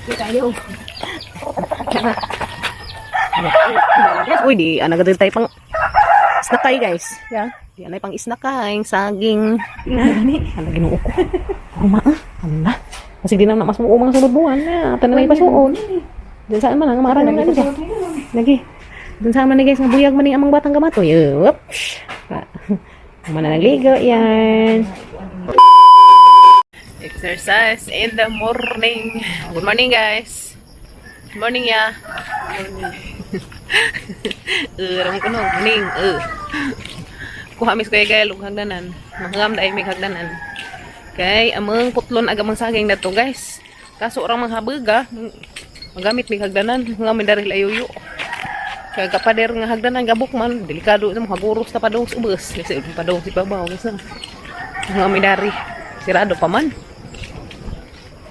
Tayo. Uy, di anak ganda tayo pang snakay guys. Yeah. Di anay pang isnakay, saging. Ano ginuo ko? Kumaan. Ano? Kasi di na mas muumang sunod buwan na. Tanan ay pasuon. Diyan saan man ang marang na siya. Lagi. Diyan saan man guys, nga buyag man amang batang gamatoy. Whoops. Mana nagligo yan. Exercise in the morning. Good morning guys. Good morning ya. Ram ko no, morning. Kuha mis kay gay lug hagdanan. Mangham dai mig hagdanan. Kay among putlon aga mang saging dato guys. Kaso orang manghabuga, magamit mig hagdanan, ngam dari layuyo. Kay kapader nga hagdanan gabuk man, delikado sa mahaguros ta padong ubos. Kasi padong si babaw guys. Ngam dari sirado pa man.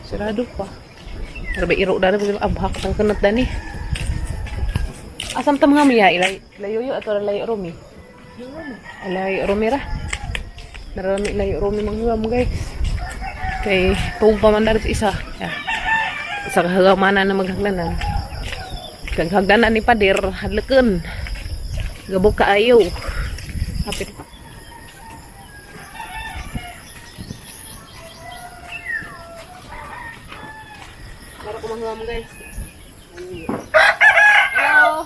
Sirado pa. Grabe iro dari abhak tang kenat dani. Asam ta mga miya ilay layuyo atau layo romi. Layo romi ra. Narami layo romi mangham guys. Kay tuong pa man dari isa. Ya. Sa kahagamanan na maghagdanan. Kag hagdanan ni pader hadleken. Gabok kaayo. Hapit. Para ko mangham guys. Yo.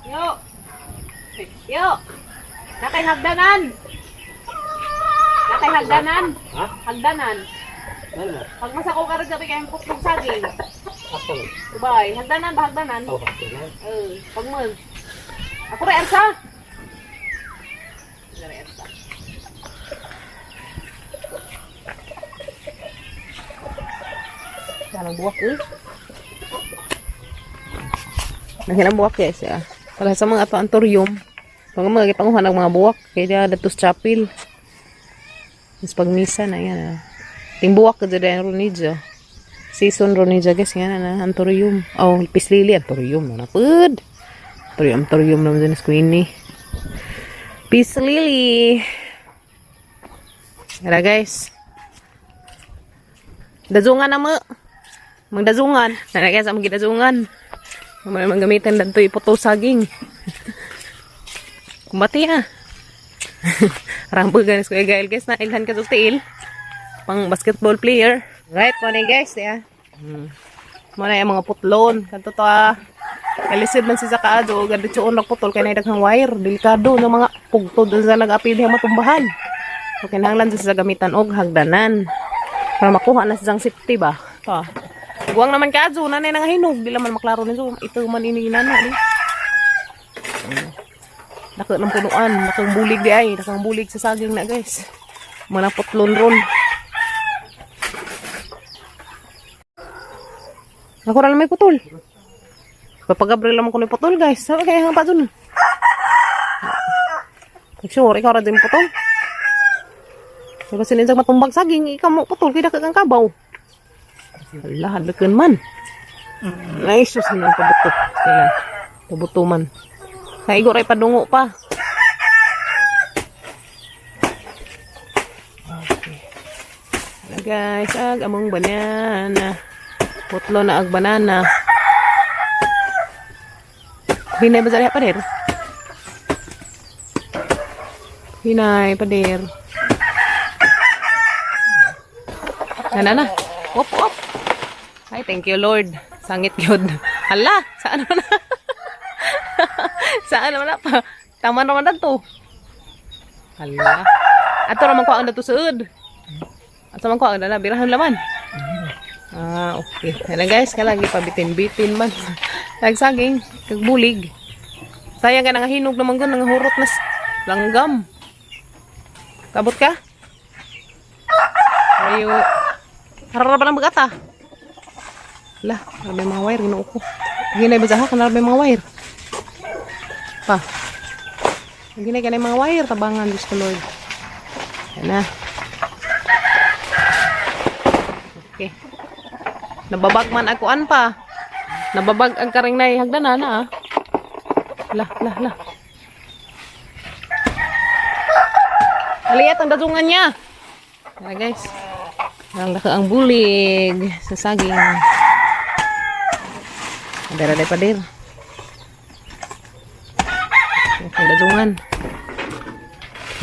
Yo. Yo. Nakay hagdanan. Nakay hagdanan. Ha? Hagdanan. Ano? Pag masako ka rin gabi kayong putlong saging. Ako. Ubay. Hagdanan ba hagdanan? Oo, hagdanan. Pag mo. Ako rin Ersa. Ako rin Ersa. Dalang buwak Nanghilang buwak guys ya. Para sa mga antorium. Pag mga panguhan ng mga buwak. Kaya datos chapel. Mas pagmisa na yan Timbuwak ka dyan Ronidja. Season Ronidja guys yan na antorium. Oh, pislili antorium na napud. Antorium naman dyan sa Queenie. Pislili. Kaya guys. Dazungan na mo. Magdazungan. Nana guys ang magdazungan. Naman gamitin dan to ipoto saging. Kumbati Rambo ganis ko gail guys na ilhan ka tiil. Pang basketball player. Right mo na guys ya. Muna yung mga putlon. Kanto to kalisid man si sa kaado. Ganda tsuon nagputol kaya naidaghang wire. Delikado ng mga pugtod sa nag-apid yung matumbahan. So kinahanglan sa gamitan og hagdanan. Para makuha na silang safety ba. Guwang naman kaado na nang hinog. Di naman maklaro nito. Ito man iniinan na. Dako ng punuan. Dakang bulig di ay. Dakang bulig sa saging na guys. Mga putlon ron. Ako rin may putol. Papagabril naman ko na putol guys. Sabi kaya hang pa dun. Sure, ikaw rin din putol. Kasi ninsang matumbag saging. Ikaw mo putol. Kaya kang kabaw. Hala, halakan man. Ay, sus naman pabuto. Kailan? Pabuto man. Kaya igor ay padungo pa. Okay. Hala guys, among banana. Putlo na ag banana. Hinay ba sa pader? Hinay pader. Na. Op. Ay, thank you Lord. Sangit yun. Hala, saan naman na? Saan naman na pa? Tama naman na to. Hala. Ato naman ko ang dato suod. Ato naman ko ang dala. Birahan laman. Okay. Yan guys, kalagi pa bitin-bitin man. Nagsaging, kagbulig. Sayang ka nangahinog naman ko, nangahurot na langgam. Kabot ka? Ayo. Harap ba ng bagata? Lah, may mga wire, ginuo ko. Ginay ba sa haka, may mga wire. Pa. Ginay ka na mga wire, tabangan, Diyos ko Lord. Yan na. Okay. Nababag man akuan pa. Nababag ang karing na hagdanan na. Lah. Aliyat ang dazungan niya. Yan guys. Ang bulig sa saging. Dara day padir. Ang dadungan.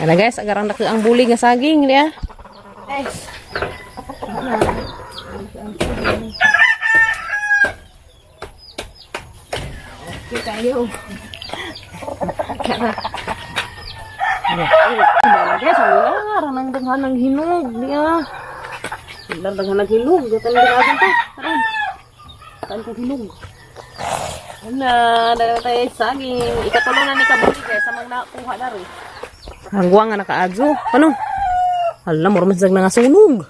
Yan guys, agarang dako ang buli nga saging dia. Guys. Okay tayo. Guys, wala nang daghan ng hinog dia. Wala daghan ng hinog, gatan din asan ta. Aron. Saan ko hinog? Wala, dala tayo saging. Ikatulong na ni kabuli guys, sa mga nakuha na rin. Hangwa nga nakaadyo. Ano? Hala, mura masag na nga sunog.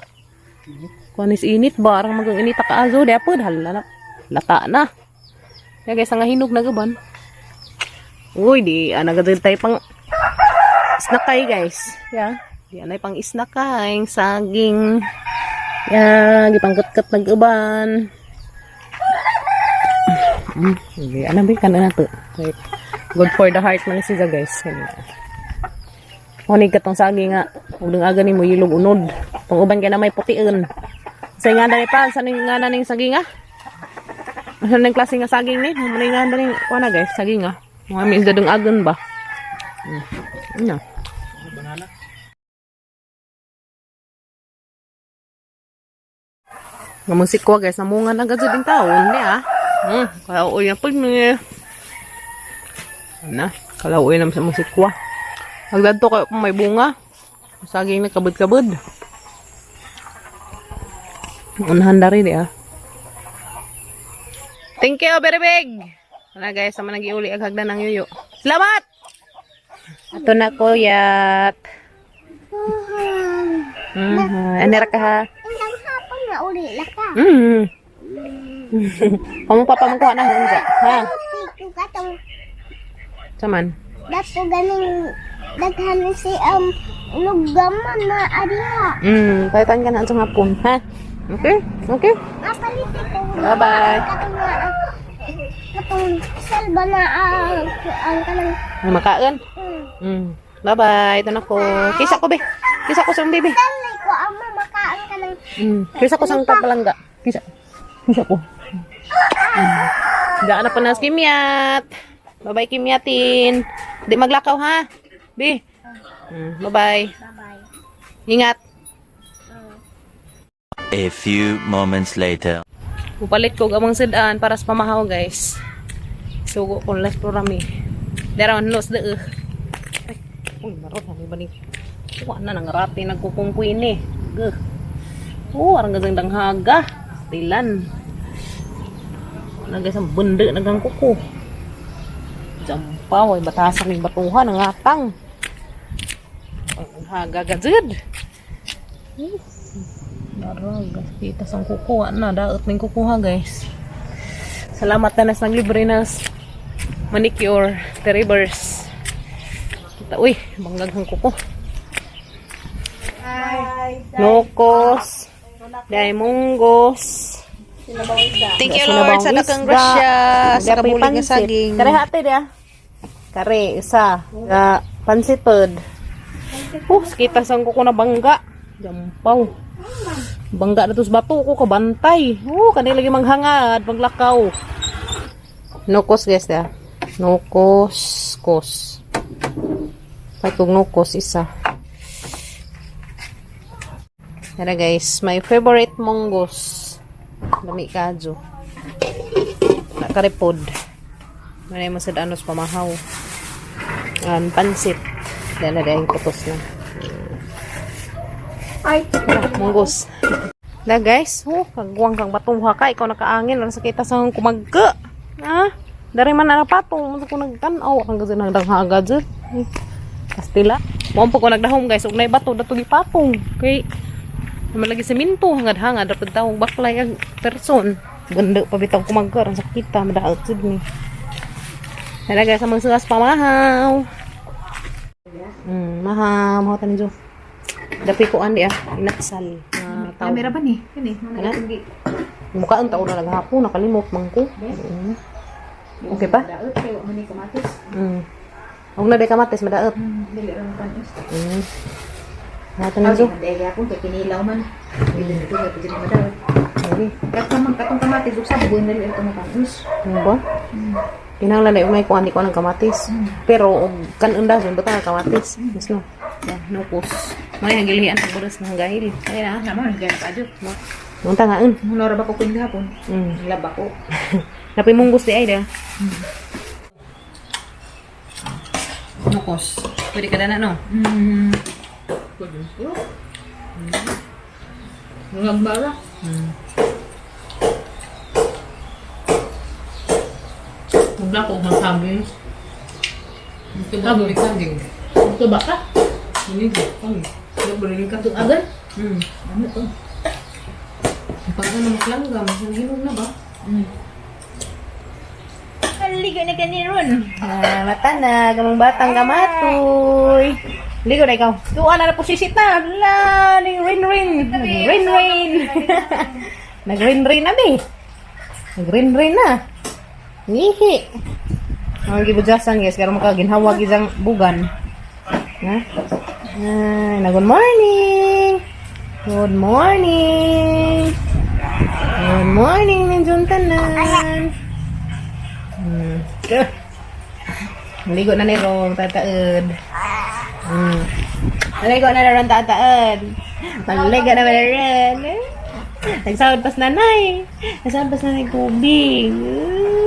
Kuanis init ba? Arang magang init kaadyo. Di apod. Hala na. Lata na. Kaya guys, nga hinog na gaban. Uy, di. Nagadil tayo pang snakay guys. Yeah. Di anay pang snakay. Saging. Yeah. Gipangkat-kat na gaban. Hindi. Ano ba? Kana na to. Wait. Good for the heart man siya guys. Hunig ka tong saging nga. Huwag nga ganin mo ilog unod. Kung uban ka na may putiin. Sa nga dali pa. Saan nga na ning saging nga? Saan ng klase nga saging ni? Muna nga na ning kuha guys. Saging nga. Mga may dadong agan ba? Ano? Banana. Ngamusik ko guys. Namungan na gazad yung taon. Di kaya uwi na po niya. Ano? Kala uwi na sa musik ko. Magdadto kayo kung may bunga. Saging na kabud-kabud. Unahan na rin Thank you, very big. Wala guys, sama nag-iuli aghagdan ng yuyo. Salamat! Ato na ko, yat. Anera ka ha? Ang hapon na uli lang ka. Kamu papa mengkuha na enggak? Ha? Tiku ka tong Saman? dato ganing daghan si lugaman na adiha. Kaitan ka na sa hapon, ha? Okay? Okay? Napaliti ko. Bye-bye. Katong selba na ang kanang Makain? Bye-bye. Ito na ko. Kisa ko, be. Kisa ko sa baby. talay ko amo makaan kanang Kisa ko sa tapalangga. Kisa. Kisa ko. Daan na pa na Kimyat. Bye-bye Kimyatin. Di maglakaw ha. Be. Bye-bye. babay. Ingat. A few moments later. Upalit ko gamang sedaan para sa pamahaw guys. Sugo ko last programi. Darawan nos de. Ay, uy marot hani bani. Kuha na nang rati nagkukungkuin ni. Geh. Arang gazang danghaga. Tilan. Guys ang bende nagang kuko. Jampaw ay batasan ng batuhan ng atang. Ang haga gazid. Daraga, kita sang kukuha na, daot ng kukuha guys. Salamat na nas naglibre nas manicure, reverse. Kita, uy, banggaghang kuko. Nokos, Daimunggos. Thank you Lord sa dakang grasya sa kabulig nga saging. Kare hati dia. Kare isa, pansitod. Kita sang kuko na bangga. Jampaw. Bangga na tos bato ko kabantay. Kanil lagi manghangad, maglakaw. Nokos guys ya. Nokos, kos. Patong nokos isa. Yan guys, my favorite monggos. Lami kadyo. Nakaripod. Manay mo sa danos pamahaw. Pansit. Yan na dahil putos na. Ay, monggos. Na guys, kagwang kang batuha ka. Ikaw nakaangin. Lang sa kita sa kumagka. Dari man na napatong. Masa ko nagtanaw. Ang gazin hanggang hagad. Kastila. Mawampo ko nagdahom guys. Ug na bato. Dato di patong. Okay. Naman lagi siminto. Hangad-hangad. Dapat tawag baklay ang person. Ganda pa bitang kumagka. Ang sakita. Madaot sud ni. Yan guys. Ang mga pamahaw. Maham. Mahal tani jo. Dapi ko andi inaksal na tao. Kamera ba ni? Kani, Kana? Mukha ang tao na naghapon, nakalimot man ko. Okay pa? daot kay wa man ni kamatis. Huwag na day kamatis, madaot. Dili ra man panis. Hatan na jo. Dili ako kay kinilaw man. Dili nito kay pwede madaot. Lagi. Katong kamatis, uksa, bubuin na rin ito matangos. Ano ba? Kinahanglan na may kuha ko ng kamatis. Pero, kanunda, dyan ba tayo kamatis? Yes, no? Yan, nukos. May hagilihan sa buras ng gahil. Kaya na. Naman, gaya pa dyan. Munta nga, Munora ba ko kuing hapon? Mm. Laba ko. Napay mong gusto ay dah. Nukos. Pwede ka na, no? Ngambara. Wala ko masabi. Ito ba balik saging? Ito ba ka? Hindi ko. Ito balik ka. Ito agad? Ano to? Pag ano maklangga, masaginog na ba? Ligo na ka ni Ron. Mata na, kamang batang kamatoy. Ligo na ikaw. Tuwa na po sisit na. Hala, nag-rin-rin. Nag-rin-rin. Nag-rin-rin na, be. Nag-rin-rin na. Ngihi. Ang gibudyasan, guys. Kaya makaginhawag isang bugan. Ha? Ay, na good morning. Good morning. Good morning, Ninjong Tanan. Maligo na ni Rong, tataad. Maligo na ni Rong, tataad. Maligo na ni Rong. Nagsahod pas nanay. Nagsahod pas nanay tubig.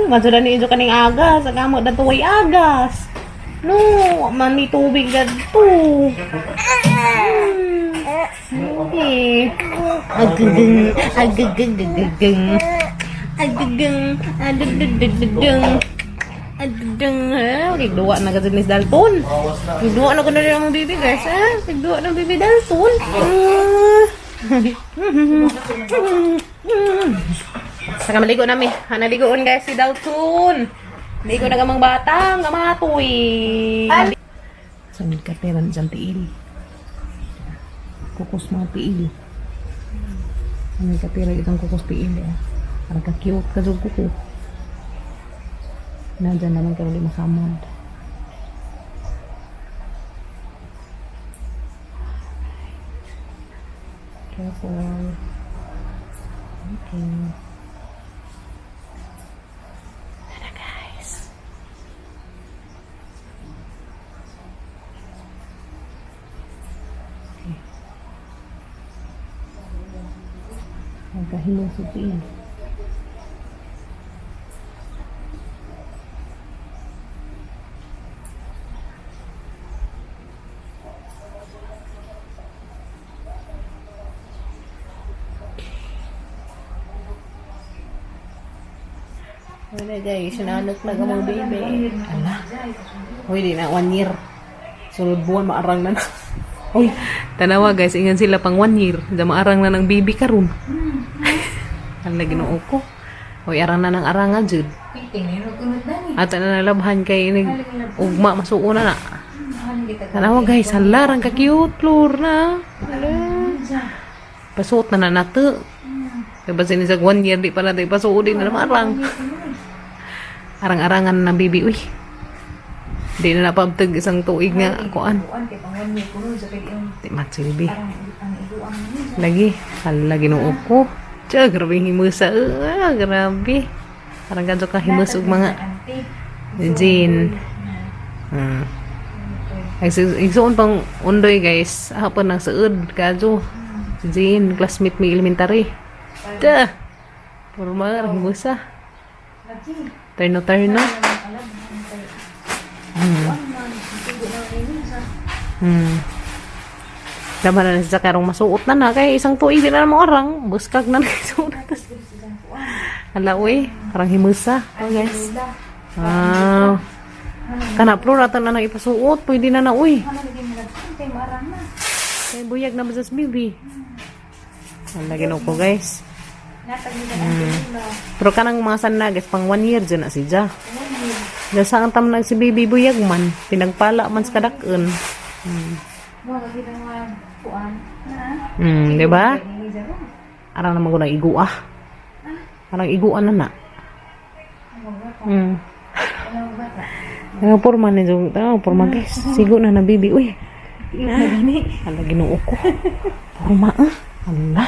Masudan ni Ijo kaning agas. Ang amot na tuway agas. No, mani tubig na to. Okay. Agagang, agagang, agagang. Agagang, agagang. Adang, ha? Kigduwa na ka sa Miss Dalton. Kigduwa na ko na rin ang bibi, guys, ha? Kigduwa na bibi Dalton. Saka maligo namin. Naligoon, guys, si Dalton. Maligo na kamang batang, kamatoy. Samid ka pera ng tiil. Kukos mga tiil. Samid ka pera itong kukos tiil, ha? Parang ka-cute ka dyan kuko. Nandyan naman kayo ulit masamad. Careful. Okay. Tara, guys. Okay. Magkahilo sa tiil. Wala guys, sinanok na kamang baby. Ala. Uy, di na 1 year. Sunod buwan, maarang na na. Uy, tanawa guys, ingan sila pang 1 year. Da maarang na ng baby karon. Ala, ginoo ko. Uy, arang na ng aranga, jud. At na nalabhan kay ugma, masuo na na. Tanawa guys, halarang ka cute, floor na. Ala. Pasuot na na nato. Kaya ba sinisag 1 year, di pa natin pasuot din na maarang. Arang-arangan na bibi, uy. Di na napabtag isang tuig nga kuan. Di matsilbi. Lagi, hala ginoo ko. Tiyo, grabe himusa. Grabe. Parang ganito ka himus og mga Jean. Igsuon pang undoy guys. Hapon ng suod. Kadyo. Jean, classmate may elementary. Tiyo. Formal, himusa. Terno-terno. Daman na siya karong masuot na na. Kaya isang tuig din na mo arang. Buskag na nagsuot. Hala, uy. Karang himusa. Oh, guys. Wow. Kana, pro rata na nang ipasuot. Pwede na na, uy. Kaya buyag na ba sa bibi. Hala, ginoo ko, guys. Pero kanang mga sanagas pang 1 year dyan na si Ja. Dahil saan tam na si baby buyag man. Pinagpala man sa kadakon. Diba? Arang naman ko na iguah. Arang iguan na na. Ang porma na dyan. Porma guys. Sigo na na baby. Uy. Hala ginoo ko. Porma ah. Hala.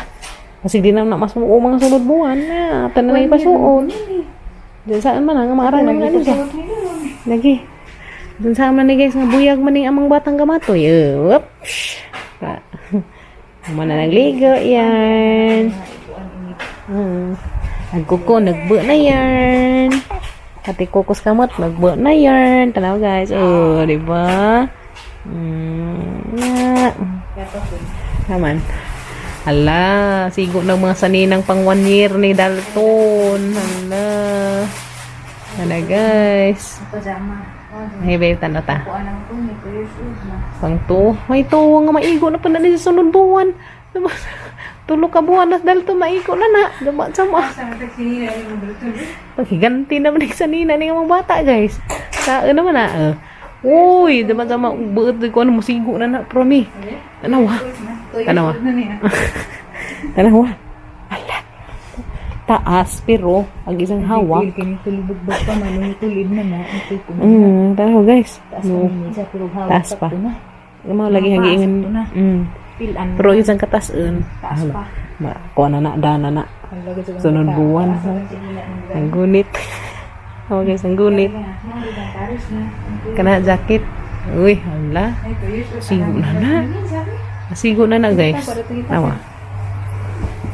Kasi di na masuo mga sunod buwan na. Tanan na ipasuon. Diyan saan man ang maarang ng ano siya. Lagi. Diyan saan man ni guys nga buyag man ning amang batang gamatoy. Whoops. Mana nagligo yan. Nagkuko, nagbo na yan. Pati kukos kamot, nagbo na yan. Tanaw guys. Oh, di ba? Naman. Hala, sigo ng mga saninang pang 1 year ni Dalton. Hala. Hala guys. Ay, babe, tanda ta. Pang 2. May tuwa nga maigo na pa na sa sunod buwan. Tulog ka buwan na Dalton maigo na na. Dapat sama. Paghiganti naman sa nina ng mga bata guys. Saan naman na. Uy, dapat sama. Buot ko ano musigo na na. Promi. Tanawa. Tanawa. Tanawa. Ala. Taas pero ang isang hawak. Tanawa guys. Taas pa. Mau lagi hangin. Pero isang katasun. Kuha na na. Dana na. Sunod buwan. Ang gunit. Oh guys, ang gunit. Kena jaket. Uy, hala. Sigo na na. Sigo na na guys. Tawa.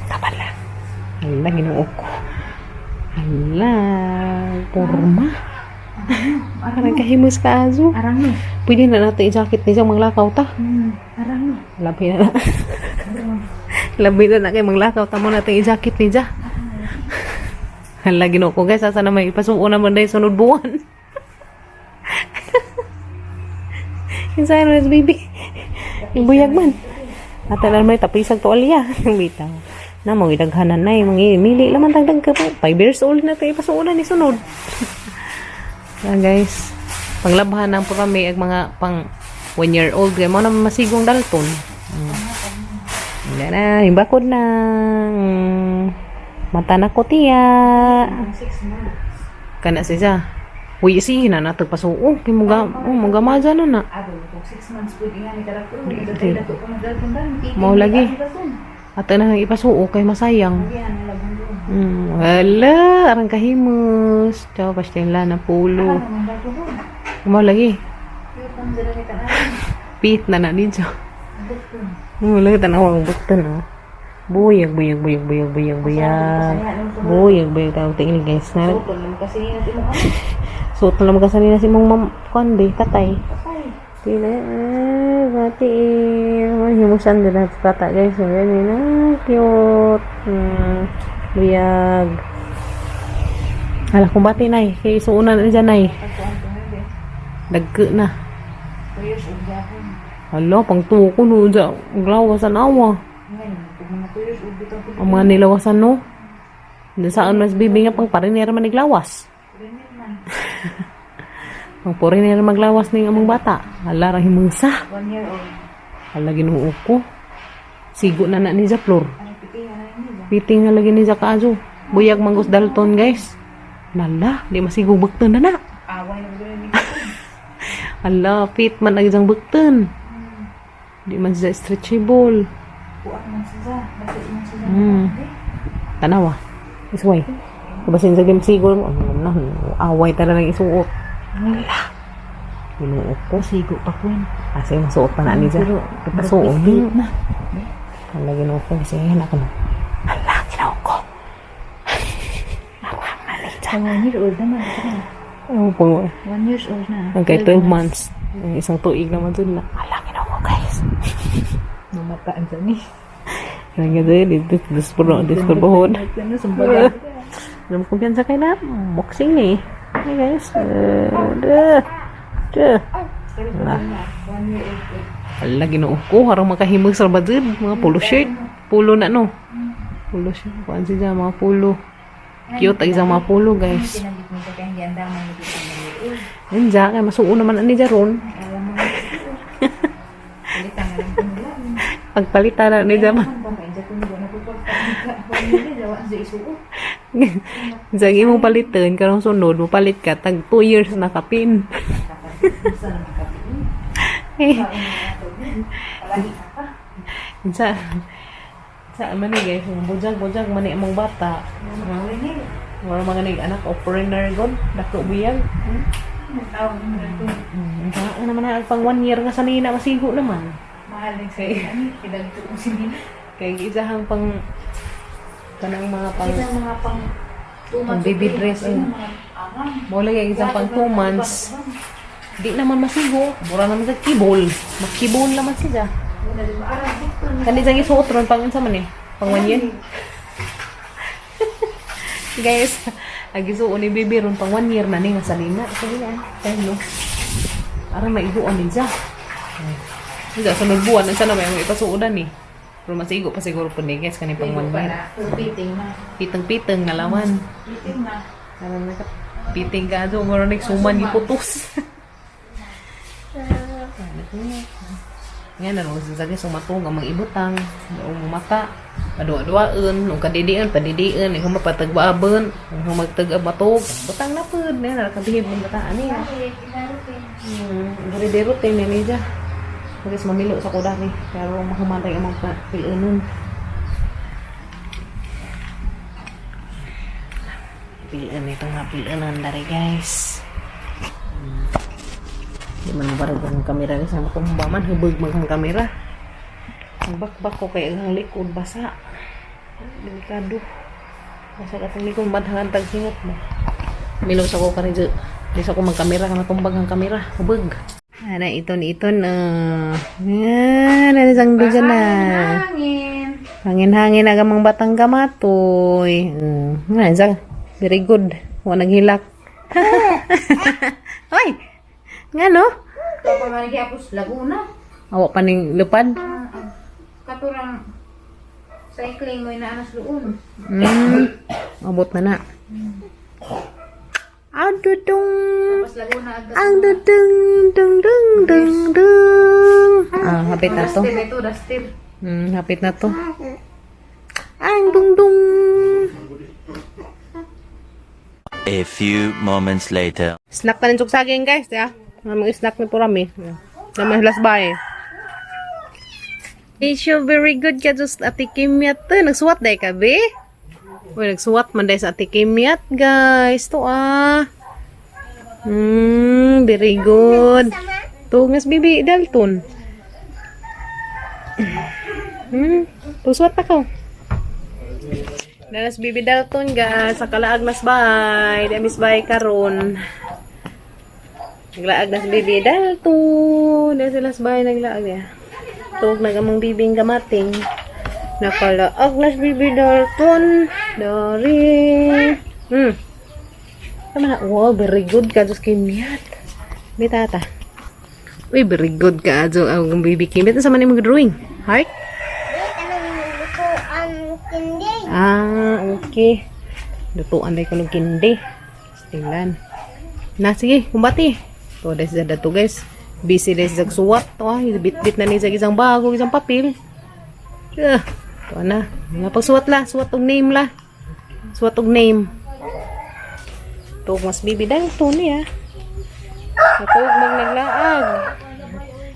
Kapal lang. Hala, ginuok ko. Hala. Porma. Parang kahimus ka aso. Arang no. Pwede na natin i-jacket ni siyang manglakaw ta. Arang no. Labi na na. Labi na na kayo manglakaw ta mo natin i-jacket ni siya. Hala, ginuok ko guys. Asa na may ipasuo naman dahil sunod buwan. Yung sa'yo na baby. Yung buyag man. At alam mo, tapisag to alya. Bitaw. Na, mga idaghanan na yung mga mili laman tagdag ka po. 5 years old na tayo pasuunan ni sunod. Yan guys. Panglabhan ng po kami ang mga pang 1 year old. Kaya mo na masigong Dalton. Hindi na. Yung bakod na. Mata na ko tiya. Kana siya. Uy, si na natag pasuo. Kaya mga maja na na. 6 months pwede nga ni karakter. Mau lagi. At na ipasuo kay masayang. Wala, arang kahimus. Tawa pastela na pulo. Mau lagi. Pit na na ninyo. Wala tanaw ang buktan ah. Buyag. Buyag tawag tingin guys na. Suot na naman kasi nila si mong kundi, tatay. Tila, bati, himusan din na tata guys. So, yan yun, cute. Buyag. Hala, kung bati na eh. Kaya isuunan na dyan na eh. Dagke na. Hala, pang tuko no dyan. Ang lawasan awa. Ang mga nilawasan no. Saan mas bibingya pang parinera man naglawas. Ang foreigner maglawas ning among bata. Hala ra himusa. 1 year old. Hala ginuo ko. Sigo na na ni sa floor. Piting na lagi ni sa kaaso. Buyag manggos Dalton guys. Lala, di masigo bukton na na. Away na gano'n ni. Hala, fit man ang isang bukton. Di man siya stretchable. Kuan man siya. Bakit man siya. Tanawa. Isway. Kabasin sa game siguro mo. Away talaga ng isuot. Wala. Ginuot ko. Sigo pa ko yun. Kasi masuot pa na niya. Pagpasuot na. Hala, ginuot ko. Kasi yan ako na. Hala, ginuot ko. Nakamalit siya. 1 year old naman. Oo po. 1 years old na. Okay, 12 months. Isang tuig naman dun na. Hala, ginuot ko guys. Mamataan siya ni. Kaya nga dahil, diskurbohon. Ano, sumbaga. Alam kumpiyansa kayo na. Boxing ni. Hey guys. Hala, ginuo ko. Harang makahimag sa badid. Mga polo shirt. Polo na no. Polo shirt. Kuan siya mga polo. Cute ang isang mga polo guys. Sinabit mo siya kaya hindi andang manipit ang maliit. Yan dyan. Kaya masuo naman ani dyan ron. Alam mo. Palitan nga lang kung nila. Pagpalitan na ni dyan. Sige mo palitan. Karong sunod mo palit ka. Tag 2 years na kapin. Saan man ni guys, bujag-bujag man ni among bata. Mawin ni. Wala mga nig anak o foreigner god, dako biyag. Tawag mo na ito. Saan naman ang pang 1 year nga sanina masigo naman. Mahal din sa ano. Kidagto mo sinina. Kay isahang pang kanang mga pang Kita mga pang 2 months. baby dress eh. Mo lagi isang pang 2 months. Di naman masigo, mura naman sa kibol. Makibol naman siya. Kandi sa isuot ron pang unsa man eh. Pang 1 year. Guys, agisuon ni baby ron pang 1 year na ni nga salina. Sabi na, tayo no. Ara maiguan din siya. Hindi, sa buwan, ang sana may ipasuudan eh. Pero masigo pa siguro po ni guys, kanin pang 1 year. Piting na. Pitang-pitang na laman. Piting na. Ano na ka? Piting ka doon, mura nagsuman ni putos. Nga na nung sasagay sumatong ang mga ibutang, ang mata, padua-duaan, nung kadidian, padidian, yung mapatagbaabon, yung magtag-matog, butang na po, na nakabihib ng bataan niya. Dari-derote na niya. Kasi mamilo sa kuda ni, pero mahamatay ang mga pilunon. Pilan ito nga pilunon dari guys. Di man barag ang kamera guys, ang kumbaman hubog maghang kamera. Ang bakbak ko kay ang likod basa. Delikado. Basa ka tong likod madhangan tag singot mo. Milo sa ko kani di sa ko magkamera kana tumbag ang kamera, hubog. Ana ito na. Yan, ano sang dugan na. Hangin. Hangin-hangin na gamang batang gamatoy. Nga, sang very good. Wala naghilak. Hoy! Nga no? Kapag manigi apos Laguna. Awak pa ning lupad. Katurang cycling mo inaanas doon. Abot na na. Ang dudung. Tapos Laguna agad. Ang dudung. Dung dung dung dung. Hapit na to. Dastir ito, dastir. Hapit na to. Ang dung dung. A few moments later. Snack na rin saging guys, ya. Mga snack na po rami. Naman lasbay. Isyo, very good ka just ati Kimyat to. Nagsuwat day ka, be? Uy, nagsuwat man day sa ati Kimyat, guys. To very good. To, ngas bibi, Dalton. Tusuwat na ka. Nanas bibi Dalton, guys. Sa kalaag nas bay. Di amis bay karon. Naglaag na si Bibi Dalton. Dahil sila sa bahay naglaag niya. Tuwag nagamang bibing gamating. Nakalaag na si Bibi Dalton. Dari. Tama na. Wow, very good ka. Diyos Kimyat. May tata. Uy, very good ka. Diyos ang Bibi Kimyat. Nasama na yung mag-drawing? Heart? Kindi. Okay. Lutuan tayo ko ng kindi. Stilan. Na, sige, kumbati. So, dahil sa dato guys. Busy dahil sa suwat. Bit-bit na niya sa isang bago, isang papel. Ito na. Pagsuwat la. Suwat og name la. Suwat og name. Ito mas bibi dahil ito niya. Ito mag naglaag.